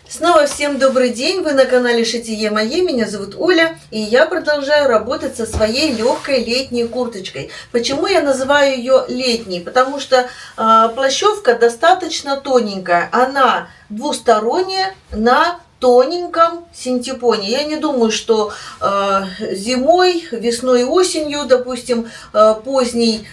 Снова всем добрый день, вы на канале Шитие Мое, меня зовут Оля, и я продолжаю работать со своей легкой летней курточкой. Почему я называю ее летней? Потому что плащевка достаточно тоненькая, она двусторонняя на тоненьком синтепоне. Я не думаю, что зимой, весной, осенью, допустим, поздней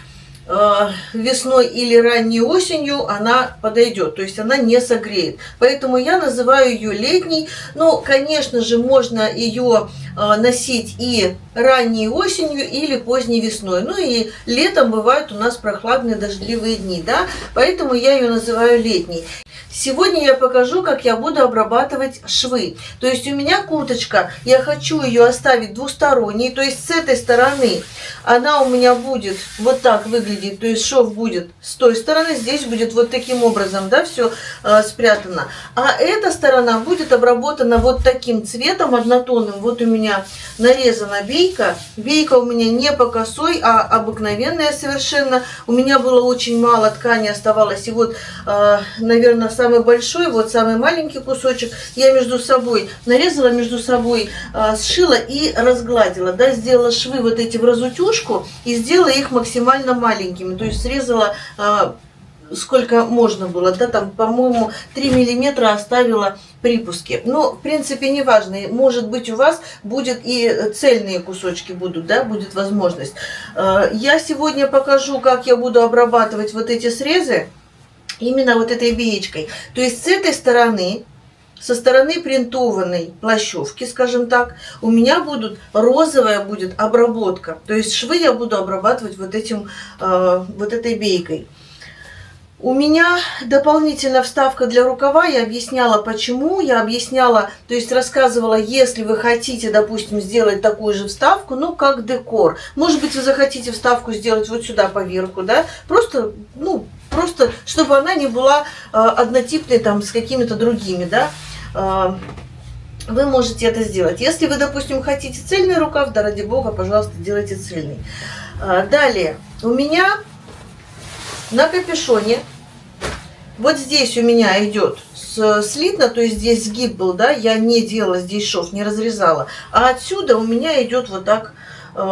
весной или ранней осенью она подойдет, то есть она не согреет. Поэтому я называю ее летней. Но, конечно же, можно ее носить и ранней осенью или поздней весной. Ну и летом бывают у нас прохладные дождливые дни, да, поэтому я ее называю летней. Сегодня я покажу, как я буду обрабатывать швы. То есть у меня курточка, я хочу ее оставить двусторонней, то есть с этой стороны она у меня будет вот так выглядеть, то есть шов будет с той стороны, здесь будет вот таким образом, да, все спрятано. А эта сторона будет обработана вот таким цветом однотонным. Вот у меня нарезана бейка. Бейка у меня не по косой, а обыкновенная совершенно. У меня было очень мало ткани оставалось. И вот, наверное, самый большой, вот самый маленький кусочек я между собой нарезала, между собой сшила и разгладила, да, сделала швы вот эти в разутюжку и сделала их максимально маленькими, то есть срезала сколько можно было, да, там, по-моему, 3 миллиметра оставила припуски. Но, в принципе, не важно, может быть, у вас будет и цельные кусочки будут, да, будет возможность. Я сегодня покажу, как я буду обрабатывать вот эти срезы именно вот этой веечкой. То есть с этой стороны, со стороны принтованной плащевки, скажем так, у меня розовая будет обработка. То есть швы я буду обрабатывать вот этой бейкой. У меня дополнительно вставка для рукава, я объясняла почему, я объясняла, то есть рассказывала, если вы хотите, допустим, сделать такую же вставку, ну, как декор. Может быть, вы захотите вставку сделать вот сюда поверху, да, просто, чтобы она не была однотипной там с какими-то другими, да. Вы можете это сделать. Если вы, допустим, хотите цельный рукав, да ради бога, пожалуйста, делайте цельный. Далее, у меня на капюшоне, вот здесь у меня идет слитно, то есть здесь сгиб был, да, я не делала здесь шов, не разрезала, а отсюда у меня идет вот так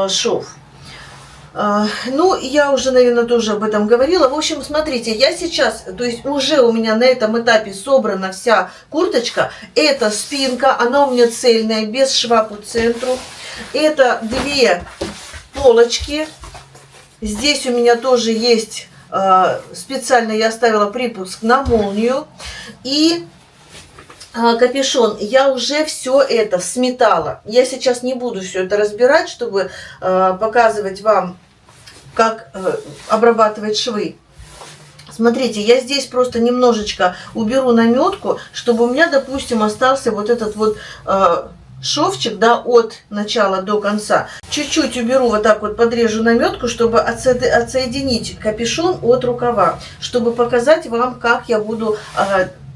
шов. Ну, я уже, наверное, тоже об этом говорила. В общем, смотрите, я сейчас, то есть уже у меня на этом этапе собрана вся курточка. Это спинка, она у меня цельная, без шва по центру. Это две полочки. Здесь у меня тоже есть, специально я оставила припуск на молнию. И капюшон, я уже все это сметала. Я сейчас не буду все это разбирать, чтобы показывать вам, как обрабатывать швы. Смотрите, я здесь просто немножечко уберу наметку, чтобы у меня, допустим, остался вот этот вот шовчик, да, от начала до конца. Чуть-чуть уберу, вот так вот подрежу наметку, чтобы отсоединить капюшон от рукава, чтобы показать вам, как я буду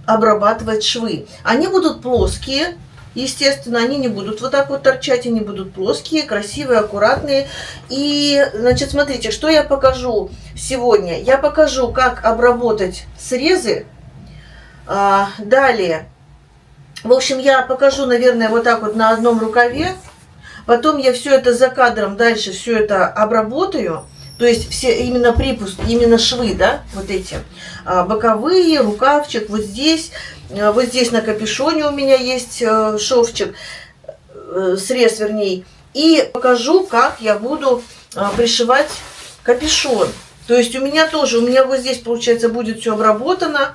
обрабатывать швы. Они будут плоские, естественно, они не будут вот так вот торчать, они будут плоские, красивые, аккуратные. И, значит, смотрите, что я покажу сегодня. Я покажу, как обработать срезы. Далее, в общем, я покажу, наверное, вот так вот на одном рукаве. Потом я все это за кадром дальше все это обработаю. То есть все именно припуск, именно швы, да, вот эти боковые, рукавчик, вот здесь на капюшоне у меня есть шовчик, срез вернее. И покажу, как я буду пришивать капюшон. То есть у меня вот здесь, получается, будет все обработано.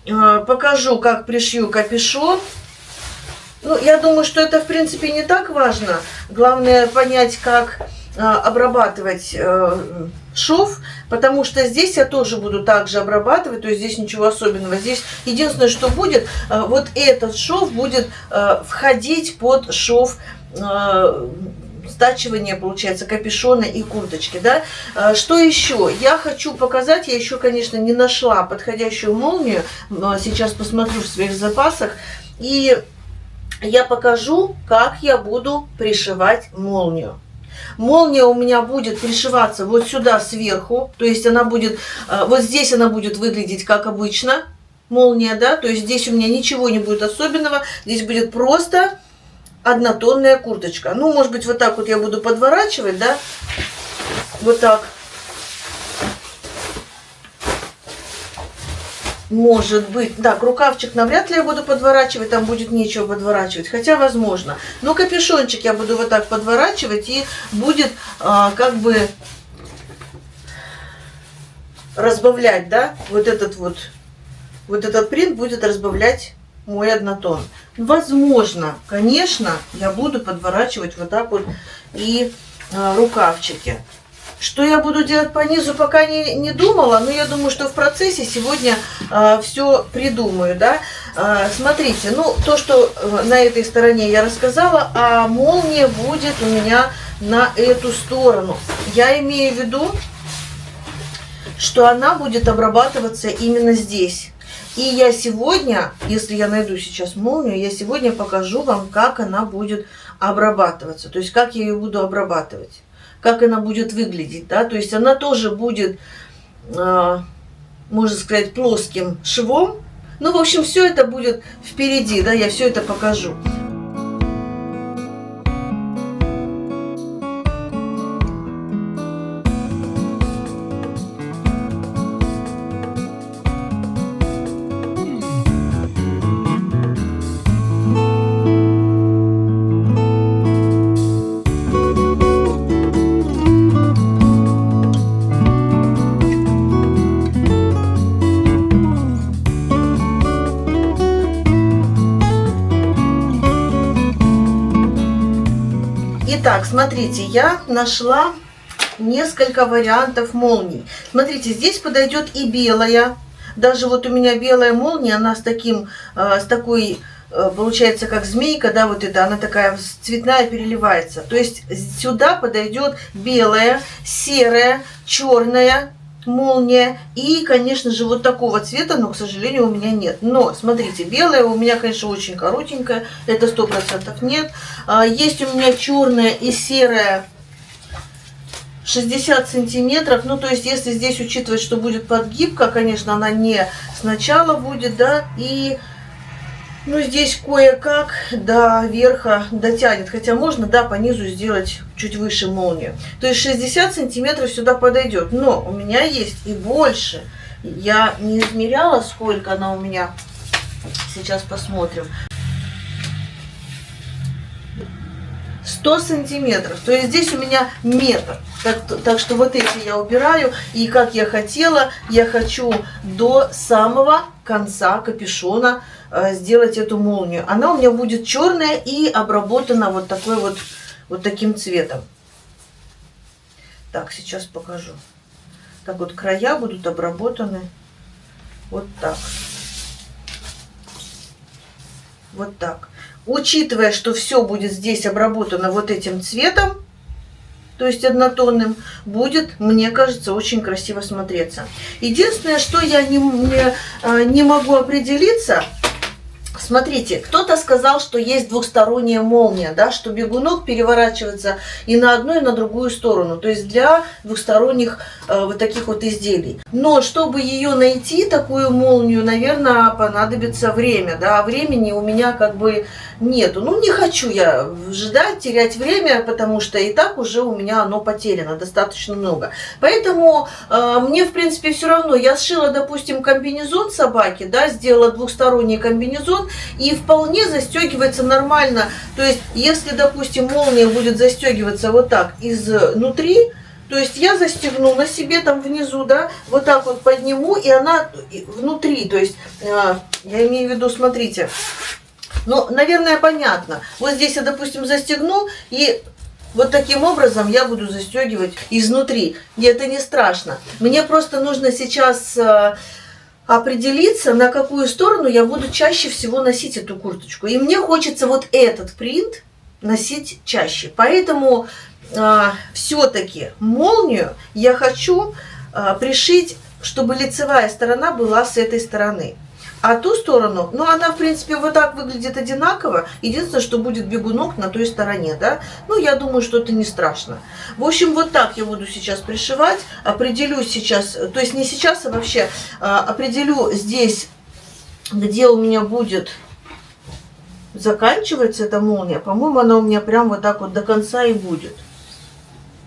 Покажу, как пришью капюшон. Ну, я думаю, что это, в принципе, не так важно. Главное понять, как обрабатывать шов, потому что здесь я тоже буду также обрабатывать, то есть здесь ничего особенного. Здесь единственное, что будет, вот этот шов будет входить под шов стачивания, получается, капюшона и курточки, да. Что еще? Я хочу показать, я еще, конечно, не нашла подходящую молнию, сейчас посмотрю в своих запасах, и я покажу, как я буду пришивать молнию. Молния у меня будет пришиваться вот сюда сверху, то есть она будет, вот здесь она будет выглядеть как обычно, молния, да, то есть здесь у меня ничего не будет особенного, здесь будет просто однотонная курточка. Ну, может быть, вот так вот я буду подворачивать, да, вот так. Может быть, так, рукавчик навряд ли я буду подворачивать, там будет нечего подворачивать, хотя возможно. Но капюшончик я буду вот так подворачивать, и будет как бы разбавлять, да, вот этот принт будет разбавлять мой однотон. Возможно, конечно, я буду подворачивать вот так вот и рукавчики. Что я буду делать по низу, пока не думала, но я думаю, что в процессе сегодня все придумаю, да. Смотрите, ну, то, что на этой стороне я рассказала, а молния будет у меня на эту сторону. Я имею в виду, что она будет обрабатываться именно здесь. И я сегодня, если я найду сейчас молнию, я сегодня покажу вам, как она будет обрабатываться, то есть как я ее буду обрабатывать, как она будет выглядеть, да, то есть она тоже будет, можно сказать, плоским швом. Ну, в общем, все это будет впереди, да, я все это покажу. Итак, смотрите, я нашла несколько вариантов молний. Смотрите, здесь подойдет и белая. Даже вот у меня белая молния, она с такой, получается, как змейка, да, вот это, она такая цветная, переливается. То есть сюда подойдет белая, серая, черная молния и, конечно же, вот такого цвета, но, к сожалению, у меня нет. Но, смотрите, белая у меня, конечно, очень коротенькая, это 100% нет. Есть у меня черная и серая 60 сантиметров, ну, то есть, если здесь учитывать, что будет подгибка, конечно, она не сначала будет, да, и, ну, здесь кое-как до верха дотянет, хотя можно, да, по низу сделать чуть выше молнию. То есть 60 сантиметров сюда подойдет, но у меня есть и больше. Я не измеряла, сколько она у меня. Сейчас посмотрим. 100 сантиметров. То есть здесь у меня метр. Так что вот эти я убираю. И как я хотела, я хочу до самого конца капюшона сделать эту молнию. Она у меня будет черная и обработана вот такой вот таким цветом. Так, сейчас покажу. Так вот края будут обработаны вот так. Вот так. Учитывая, что все будет здесь обработано вот этим цветом, то есть однотонным, будет, мне кажется, очень красиво смотреться. Единственное, что я не могу определиться, смотрите, кто-то сказал, что есть двухсторонняя молния, да, что бегунок переворачивается и на одну, и на другую сторону, то есть для двухсторонних вот таких вот изделий. Но чтобы ее найти, такую молнию, наверное, понадобится время, да, а времени у меня как бы нету. Ну, не хочу я ждать, терять время, потому что и так уже у меня оно потеряно достаточно много. Поэтому мне, в принципе, все равно. Я сшила, допустим, комбинезон собаки, да, сделала двухсторонний комбинезон, и вполне застегивается нормально. То есть, если, допустим, молния будет застегиваться вот так изнутри, то есть я застегну на себе там внизу, да, вот так вот подниму, и она внутри, то есть, я имею в виду, смотрите, ну, наверное, понятно. Вот здесь я, допустим, застегну, и вот таким образом я буду застегивать изнутри. И это не страшно. Мне просто нужно сейчас определиться, на какую сторону я буду чаще всего носить эту курточку. И мне хочется вот этот принт носить чаще. Поэтому все-таки молнию я хочу пришить, чтобы лицевая сторона была с этой стороны. А ту сторону, ну, она, в принципе, вот так выглядит одинаково. Единственное, что будет бегунок на той стороне, да. Ну, я думаю, что это не страшно. В общем, вот так я буду сейчас пришивать. Определю сейчас, то есть не сейчас, а вообще, определю здесь где у меня будет заканчивается эта молния, по-моему, она у меня прям вот так вот до конца и будет.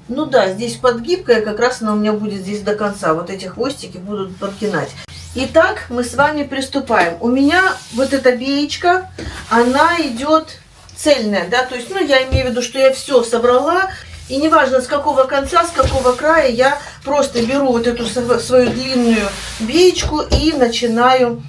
Ну да, здесь подгибкая, как раз она у меня будет здесь до конца. Вот эти хвостики будут подгинать. Итак, мы с вами приступаем. У меня вот эта беечка, она идет цельная, да, то есть, ну, я имею в виду, что я все собрала, и неважно с какого конца, с какого края, я просто беру вот эту свою длинную беечку и начинаю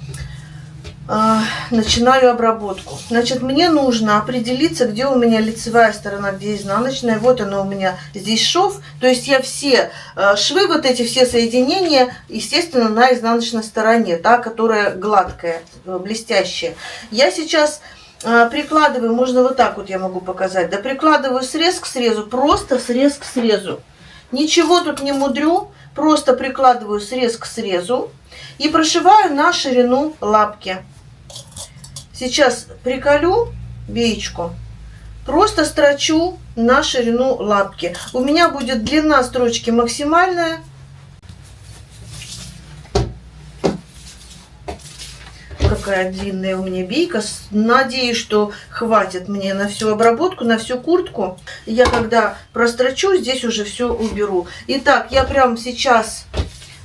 обработку. Значит, мне нужно определиться, где у меня лицевая сторона, где изнаночная. Вот она у меня здесь шов. То есть я все швы, вот эти все соединения, естественно, на изнаночной стороне, та, которая гладкая, блестящая. Я сейчас прикладываю, можно вот так вот я могу показать, да, прикладываю срез к срезу, просто срез к срезу. Ничего тут не мудрю, просто прикладываю срез к срезу и прошиваю на ширину лапки. Сейчас приколю беечку, просто строчу на ширину лапки. У меня будет длина строчки максимальная. Какая длинная у меня бейка. Надеюсь, что хватит мне на всю обработку, на всю куртку. Я когда прострочу, здесь уже все уберу. Итак, я прямо сейчас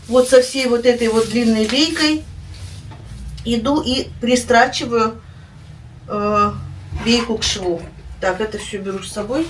вот со всей вот этой вот длинной бейкой иду и пристрачиваю бейку к шву. Так, это все беру с собой.